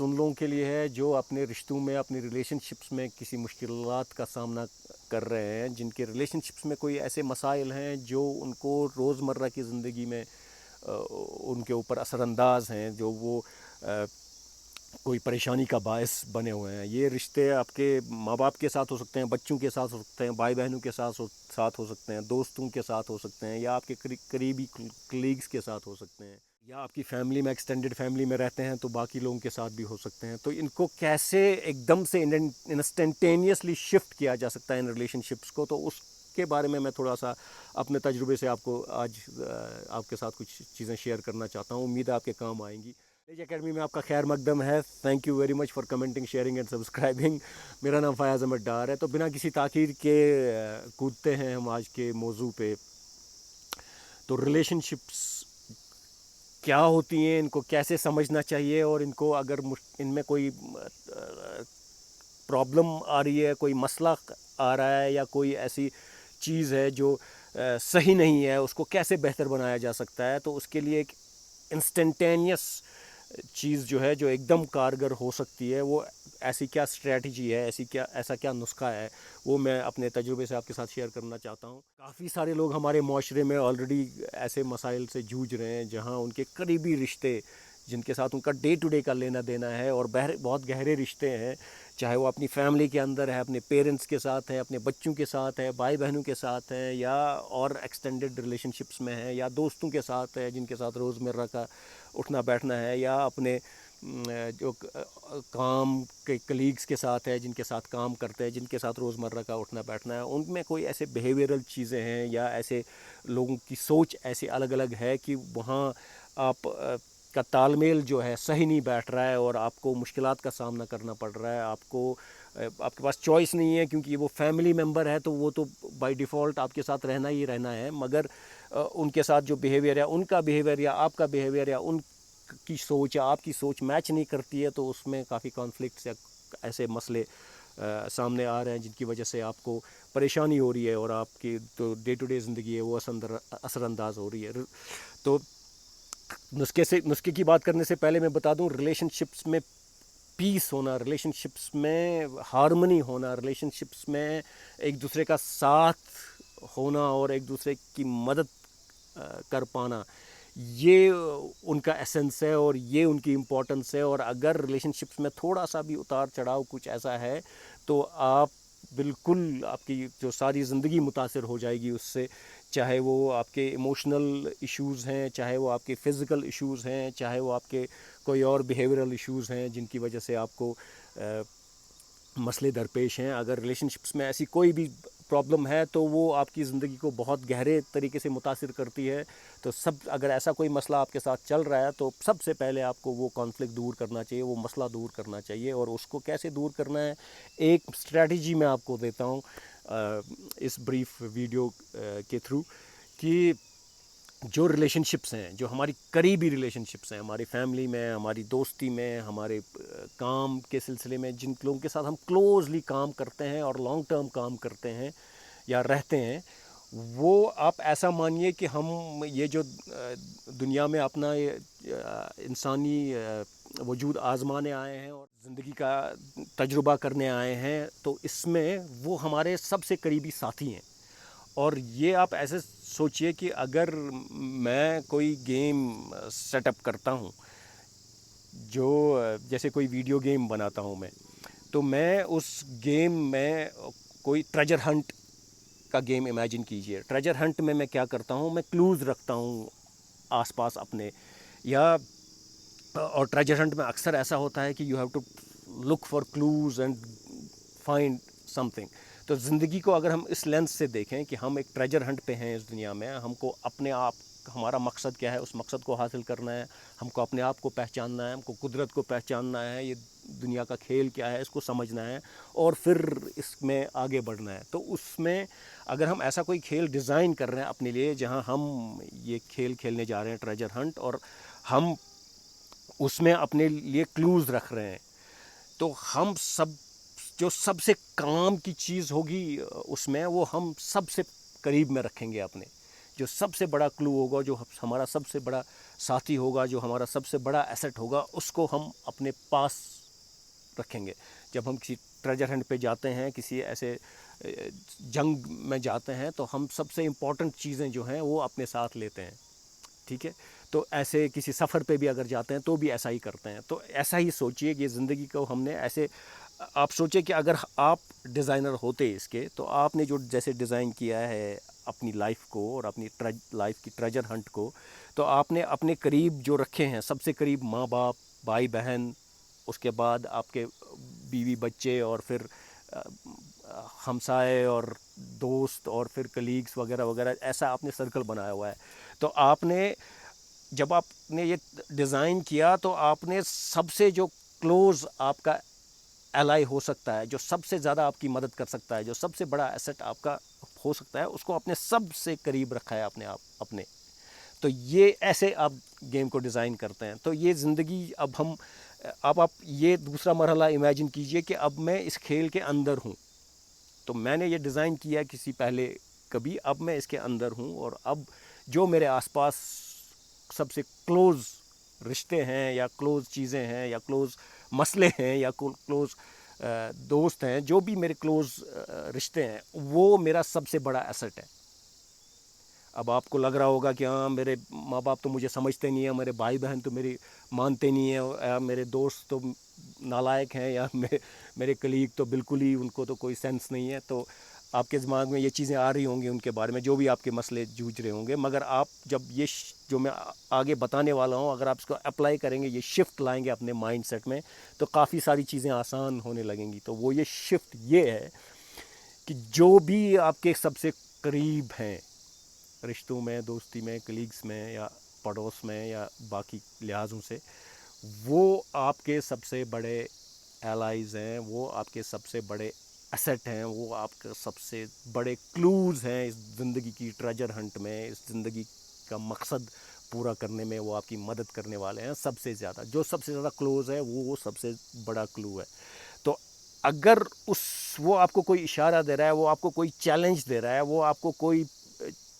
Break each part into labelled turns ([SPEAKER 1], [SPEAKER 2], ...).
[SPEAKER 1] ان لوگوں کے لیے ہے جو اپنے رشتوں میں اپنی ریلیشن شپس میں کسی مشکلات کا سامنا کر رہے ہیں، جن کے ریلیشن شپس میں کوئی ایسے مسائل ہیں جو ان کو روزمرہ کی زندگی میں ان کے اوپر اثر انداز ہیں، جو وہ کوئی پریشانی کا باعث بنے ہوئے ہیں۔ یہ رشتے آپ کے ماں باپ کے ساتھ ہو سکتے ہیں، بچوں کے ساتھ ہو سکتے ہیں، بھائی بہنوں کے ساتھ ہو سکتے ہیں، دوستوں کے ساتھ ہو سکتے ہیں، یا آپ کے قریبی کلیگز کے ساتھ ہو سکتے ہیں، یا آپ کی فیملی میں ایکسٹینڈڈ فیملی میں رہتے ہیں تو باقی لوگوں کے ساتھ بھی ہو سکتے ہیں۔ تو ان کو کیسے ایک دم سے انسٹنٹینیسلی شفٹ کیا جا سکتا ہے ان ریلیشن شپس کو، تو اس کے بارے میں تھوڑا سا اپنے تجربے سے آپ کو آج آپ کے ساتھ کچھ چیزیں شیئر کرنا چاہتا ہوں۔ امید ہے آپ کے کام آئیں گی۔ ایج اکیڈمی میں آپ کا خیر مقدم ہے۔ Thank you very much for commenting, sharing and subscribing. میرا نام فیاض احمد ڈار ہے۔ تو بنا کسی تاخیر کے کودتے ہیں ہم آج کے موضوع پہ۔ تو ریلیشن شپس کیا ہوتی ہیں، ان کو کیسے سمجھنا چاہیے، اور ان کو اگر ان میں کوئی پرابلم آ رہی ہے، کوئی مسئلہ آ رہا ہے، یا کوئی ایسی چیز ہے جو صحیح نہیں ہے، اس کو کیسے بہتر بنایا جا سکتا ہے۔ تو اس کے لیے ایک انسٹنٹینیس چیز جو ہے، جو ایک دم کارگر ہو سکتی ہے، وہ ایسی کیا اسٹریٹجی ہے، ایسا کیا نسخہ ہے، وہ میں اپنے تجربے سے آپ کے ساتھ شیئر کرنا چاہتا ہوں۔ کافی سارے لوگ ہمارے معاشرے میں آلریڈی ایسے مسائل سے جوجھ رہے ہیں جہاں ان کے قریبی رشتے، جن کے ساتھ ان کا ڈے ٹو ڈے کا لینا دینا ہے، اور بہت گہرے رشتے ہیں، چاہے وہ اپنی فیملی کے اندر ہے، اپنے پیرنٹس کے ساتھ ہے، اپنے بچوں کے ساتھ ہے، بھائی بہنوں کے ساتھ ہیں، یا اور ایکسٹینڈڈ ریلیشن شپس میں ہے، یا دوستوں کے ساتھ ہے جن کے ساتھ روزمرہ کا اٹھنا بیٹھنا ہے، یا اپنے جو کام کے کلیگز کے ساتھ ہے، جن کے ساتھ کام کرتے ہیں، جن کے ساتھ روزمرہ کا اٹھنا بیٹھنا ہے۔ ان میں کوئی ایسے بیہیویئرل چیزیں ہیں، یا ایسے لوگوں کی سوچ ایسی الگ الگ ہے کہ وہاں آپ کا تال میل جو ہے صحیح نہیں بیٹھ رہا ہے، اور آپ کو مشکلات کا سامنا کرنا پڑ رہا ہے۔ آپ کے پاس چوائس نہیں ہے، کیونکہ وہ فیملی ممبر ہے تو وہ تو بائی ڈیفالٹ آپ کے ساتھ رہنا ہی رہنا ہے، مگر ان کے ساتھ جو بیہیویئر ہے، ان کا بیہیویئر یا آپ کا بیہیویئر یا ان کی سوچ یا آپ کی سوچ میچ نہیں کرتی ہے، تو اس میں کافی کانفلکٹس یا ایسے مسئلے سامنے آ رہے ہیں جن کی وجہ سے آپ کو پریشانی ہو رہی ہے، اور آپ کی تو ڈے ٹو ڈے زندگی ہے وہ اثر انداز ہو رہی ہے۔ تو نسخے کی بات کرنے سے پہلے میں بتا دوں، ریلیشن شپس میں پیس ہونا، ریلیشن شپس میں ہارمنی ہونا، ریلیشن شپس میں ایک دوسرے کا ساتھ ہونا اور ایک دوسرے کی مدد کر پانا، یہ ان کا ایسنس ہے، اور یہ ان کی امپورٹنس ہے۔ اور اگر ریلیشن شپس میں تھوڑا سا بھی اتار چڑھاؤ کچھ ایسا ہے، تو آپ بالکل آپ کی جو ساری زندگی متاثر ہو جائے گی اس سے، چاہے وہ آپ کے ایموشنل ایشوز ہیں، چاہے وہ آپ کے فزیکل ایشوز ہیں، چاہے وہ آپ کے کوئی اور بیہیورل ایشوز ہیں جن کی وجہ سے آپ کو مسئلے درپیش ہیں۔ اگر ریلیشن شپس میں ایسی کوئی بھی پرابلم ہے تو وہ آپ کی زندگی کو بہت گہرے طریقے سے متاثر کرتی ہے۔ تو اگر ایسا کوئی مسئلہ آپ کے ساتھ چل رہا ہے تو سب سے پہلے آپ کو وہ کانفلکٹ دور کرنا چاہیے، وہ مسئلہ دور کرنا چاہیے۔ اور اس کو کیسے دور کرنا ہے، ایک اسٹریٹجی میں آپ کو دیتا ہوں اس بریف ویڈیو کے تھرو، کہ جو ریلیشن شپس ہیں، جو ہماری قریبی ریلیشن شپس ہیں، ہماری فیملی میں، ہماری دوستی میں، ہمارے کام کے سلسلے میں، جن لوگوں کے ساتھ ہم کلوزلی کام کرتے ہیں اور لانگ ٹرم کام کرتے ہیں یا رہتے ہیں، وہ آپ ایسا مانیے کہ ہم یہ جو دنیا میں اپنا انسانی وجود آزمانے آئے ہیں اور زندگی کا تجربہ کرنے آئے ہیں، تو اس میں وہ ہمارے سب سے قریبی ساتھی ہیں۔ اور یہ آپ ایسے سوچئے کہ اگر میں کوئی گیم سیٹ اپ کرتا ہوں، جو جیسے کوئی ویڈیو گیم بناتا ہوں میں، تو میں اس گیم میں کوئی ٹریجر ہنٹ کا گیم امیجن کیجئے۔ ٹریجر ہنٹ میں کیا کرتا ہوں، میں کلوز رکھتا ہوں آس پاس اپنے، اور ٹریجر ہنٹ میں اکثر ایسا ہوتا ہے کہ you have to look for clues and find something. تو زندگی کو اگر ہم اس لینس سے دیکھیں کہ ہم ایک ٹریجر ہنٹ پہ ہیں اس دنیا میں، ہم کو اپنے آپ، ہمارا مقصد کیا ہے، اس مقصد کو حاصل کرنا ہے، ہم کو اپنے آپ کو پہچاننا ہے، ہم کو قدرت کو پہچاننا ہے، یہ دنیا کا کھیل کیا ہے اس کو سمجھنا ہے، اور پھر اس میں آگے بڑھنا ہے۔ تو اس میں اگر ہم ایسا کوئی کھیل ڈیزائن کر رہے ہیں اپنے لیے، جہاں ہم یہ کھیل کھیلنے جا رہے ہیں ٹریجر ہنٹ، اور ہم اس میں اپنے لیے کلوز رکھ رہے ہیں، تو ہم سب سے کام کی چیز ہوگی اس میں، وہ ہم سب سے قریب میں رکھیں گے اپنے، جو سب سے بڑا کلو ہوگا، جو ہمارا سب سے بڑا ساتھی ہوگا، جو ہمارا سب سے بڑا ایسٹ ہوگا، اس کو ہم اپنے پاس رکھیں گے. جب ہم کسی ٹریجر ہنٹ پہ جاتے ہیں، کسی ایسے جنگ میں جاتے ہیں، تو ہم سب سے امپورٹنٹ چیزیں جو ہیں وہ اپنے ساتھ لیتے ہیں. ٹھیک ہے، تو ایسے کسی سفر پہ بھی اگر جاتے ہیں تو بھی ایسا ہی کرتے ہیں. تو ایسا ہی سوچیے کہ زندگی کو ہم نے ایسے، آپ سوچیں کہ اگر آپ ڈیزائنر ہوتے اس کے، تو آپ نے جو جیسے ڈیزائن کیا ہے اپنی لائف کو اور اپنی لائف کی ٹریجر ہنٹ کو، تو آپ نے اپنے قریب جو رکھے ہیں، سب سے قریب ماں باپ، بھائی بہن، اس کے بعد آپ کے بیوی بچے، اور پھر ہمسائے اور دوست، اور پھر کلیگس وغیرہ وغیرہ، ایسا آپ نے سرکل بنایا ہوا ہے. تو آپ نے جب آپ نے یہ ڈیزائن کیا، تو آپ نے سب سے جو کلوز آپ کا ایلائی ہو سکتا ہے، جو سب سے زیادہ آپ کی مدد کر سکتا ہے، جو سب سے بڑا ایسٹ آپ کا ہو سکتا ہے، اس کو اپنے سب سے قریب رکھا ہے اپنے. تو یہ ایسے آپ گیم کو ڈیزائن کرتے ہیں. تو یہ زندگی، اب آپ یہ دوسرا مرحلہ امیجن کیجئے کہ اب میں اس کھیل کے اندر ہوں. تو میں نے یہ ڈیزائن کیا کسی پہلے کبھی، اب میں اس کے اندر ہوں، اور اب جو میرے آس پاس سب سے کلوز رشتے ہیں، یا کلوز چیزیں ہیں، یا کلوز مسئلے ہیں، یا کلوز دوست ہیں، جو بھی میرے کلوز رشتے ہیں، وہ میرا سب سے بڑا ایسٹ ہے. اب آپ کو لگ رہا ہوگا کہ ہاں میرے ماں باپ تو مجھے سمجھتے نہیں ہیں، میرے بھائی بہن تو میری مانتے نہیں ہیں، یا میرے دوست تو نالائق ہیں، یا میرے کلیگ تو بالکل ہی ان کو تو کوئی سینس نہیں ہے. تو آپ کے دماغ میں یہ چیزیں آ رہی ہوں گی ان کے بارے میں، جو بھی آپ کے مسئلے جوجھ رہے ہوں گے. مگر آپ جب یہ جو میں آگے بتانے والا ہوں، اگر آپ اس کو اپلائی کریں گے، یہ شفٹ لائیں گے اپنے مائنڈ سیٹ میں، تو کافی ساری چیزیں آسان ہونے لگیں گی. تو وہ یہ شفٹ یہ ہے کہ جو بھی آپ کے سب سے قریب ہیں، رشتوں میں، دوستی میں، کلیگس میں، یا پڑوس میں، یا باقی لحاظوں سے، وہ آپ کے سب سے بڑے ایلائز ہیں، وہ آپ کے سب سے بڑے ایسٹ ہیں، وہ آپ کے سب سے بڑے کلوز ہیں اس زندگی کی ٹریجر ہنٹ میں، اس زندگی کا مقصد پورا کرنے میں. وہ آپ کی مدد کرنے والے ہیں سب سے زیادہ. جو سب سے زیادہ کلوز ہے، وہ سب سے بڑا کلو ہے. تو اگر وہ آپ کو کوئی اشارہ دے رہا ہے، وہ آپ کو کوئی چیلنج دے رہا ہے، وہ آپ کو کوئی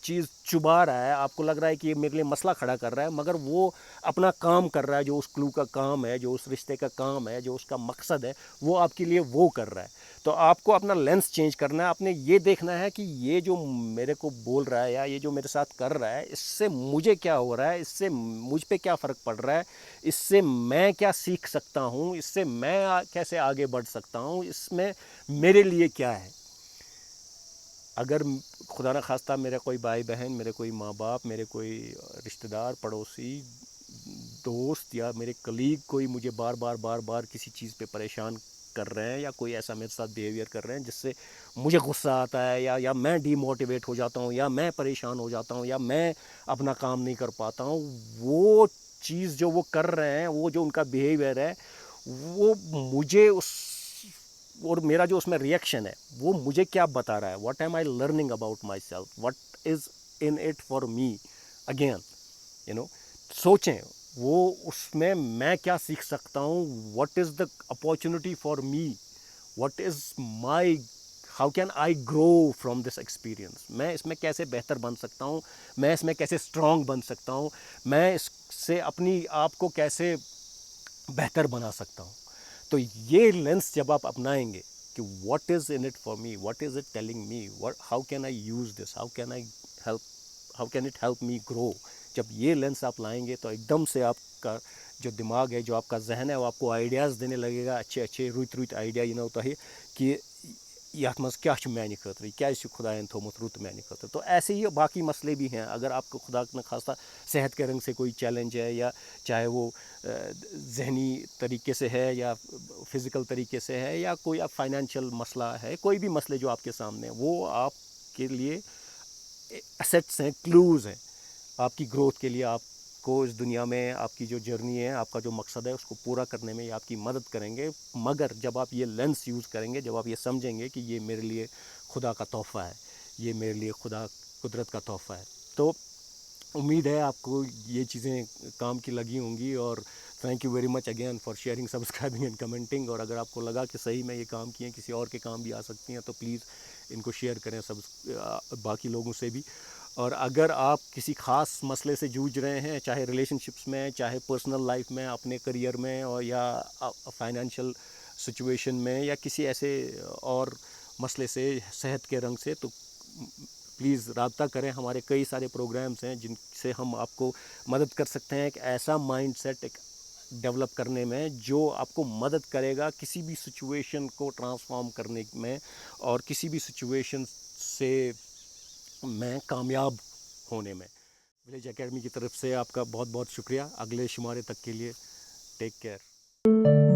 [SPEAKER 1] چیز چبا رہا ہے، آپ کو لگ رہا ہے کہ یہ میرے لیے مسئلہ کھڑا کر رہا ہے، مگر وہ اپنا کام کر رہا ہے، جو اس کلو کا کام ہے، جو اس رشتے کا کام ہے، جو اس کا مقصد ہے، وہ آپ کے لیے وہ کر رہا ہے. تو آپ کو اپنا لینس چینج کرنا ہے. آپ نے یہ دیکھنا ہے کہ یہ جو میرے کو بول رہا ہے، یا یہ جو میرے ساتھ کر رہا ہے، اس سے مجھے کیا ہو رہا ہے، اس سے مجھ پہ کیا فرق پڑ رہا ہے، اس سے میں کیا سیکھ سکتا ہوں، اس سے میں کیسے آگے بڑھ سکتا ہوں، اس میں میرے لیے کیا ہے. اگر خدا نہ خواستہ میرے کوئی بھائی بہن، میرے کوئی ماں باپ، میرے کوئی رشتہ دار، پڑوسی، دوست، یا میرے کلیگ کوئی مجھے بار بار کسی چیز پہ پریشان کر رہے ہیں، یا کوئی ایسا میرے ساتھ بیہیویئر کر رہے ہیں جس سے مجھے غصہ آتا ہے، یا میں ڈی موٹیویٹ ہو جاتا ہوں، یا میں پریشان ہو جاتا ہوں، یا میں اپنا کام نہیں کر پاتا ہوں، وہ چیز جو وہ کر رہے ہیں، وہ جو ان کا بیہیویئر ہے، وہ مجھے اور میرا جو اس میں ریئیکشن ہے، وہ مجھے کیا بتا رہا ہے. What am I learning about myself, what is in it for me again. سوچیں وہ اس میں کیا سیکھ سکتا ہوں. What is the opportunity for me, what is my, how can I grow from this experience. میں اس میں کیسے بہتر بن سکتا ہوں، میں اس میں کیسے اسٹرانگ بن سکتا ہوں، میں اس سے اپنی آپ کو کیسے بہتر بنا سکتا ہوں. تو یہ لینس جب آپ اپنائیں گے کہ what is in it for me, what is it telling me, how can I use this, how can it help me grow. جب یہ لینس آپ لائیں گے، تو ایک دم سے آپ کا جو دماغ ہے، جو آپ کا ذہن ہے، وہ آپ کو آئیڈیاز دینے لگے گا، اچھے رُت آئیڈیا یِنو تۄہہِ کہ یَتھ منٛز کیٛاہ چھُ میٛانہِ خٲطرٕ، یہِ کیٛازِ چھُ خۄدایَن تھوٚومُت رُت میٛانہِ خٲطرٕ. تو ایسے ہی باقی مسئلے بھی ہیں. اگر آپ کو خدا نہ خواستہ صحت کے رنگ سے کوئی چیلنج ہے، یا چاہے وہ ذہنی طریقے سے ہے، یا فزیکل طریقے سے ہے، یا کوئی آپ فائنینشیل مسئلہ ہے، کوئی بھی مسئلے جو آپ کے سامنے ہیں، وہ آپ کے لیے ایسٹس ہیں، کلوز ہیں آپ کی گروتھ کے لیے. آپ کو اس دنیا میں آپ کی جو جرنی ہے، آپ کا جو مقصد ہے، اس کو پورا کرنے میں یہ آپ کی مدد کریں گے. مگر جب آپ یہ لینس یوز کریں گے، جب آپ یہ سمجھیں گے کہ یہ میرے لیے خدا کا تحفہ ہے، یہ میرے لیے خدا قدرت کا تحفہ ہے، تو امید ہے آپ کو یہ چیزیں کام کی لگی ہوں گی. اور thank you very much again for sharing, subscribing and commenting. اور اگر آپ کو لگا کہ صحیح میں یہ کام کیے ہیں، کسی اور کے کام بھی آ سکتی ہیں، تو پلیز ان کو شیئر کریں باقی لوگوں سے بھی. اور اگر آپ کسی خاص مسئلے سے جوجھ رہے ہیں، چاہے ریلیشن شپس میں، چاہے پرسنل لائف میں، اپنے کریئر میں، اور یا فائنینشیل سچویشن میں، یا کسی ایسے اور مسئلے سے، صحت کے رنگ سے، تو پلیز رابطہ کریں. ہمارے کئی سارے پروگرامز ہیں جن سے ہم آپ کو مدد کر سکتے ہیں ایک ایسا مائنڈ سیٹ ایک ڈیولپ کرنے میں جو آپ کو مدد کرے گا کسی بھی سچویشن کو ٹرانسفارم کرنے میں، اور کسی بھی سچویشن سے میں کامیاب ہونے میں. ولیج اکیڈمی کی طرف سے آپ کا بہت بہت شکریہ. اگلے شمارے تک کے لیے ٹیک کیئر.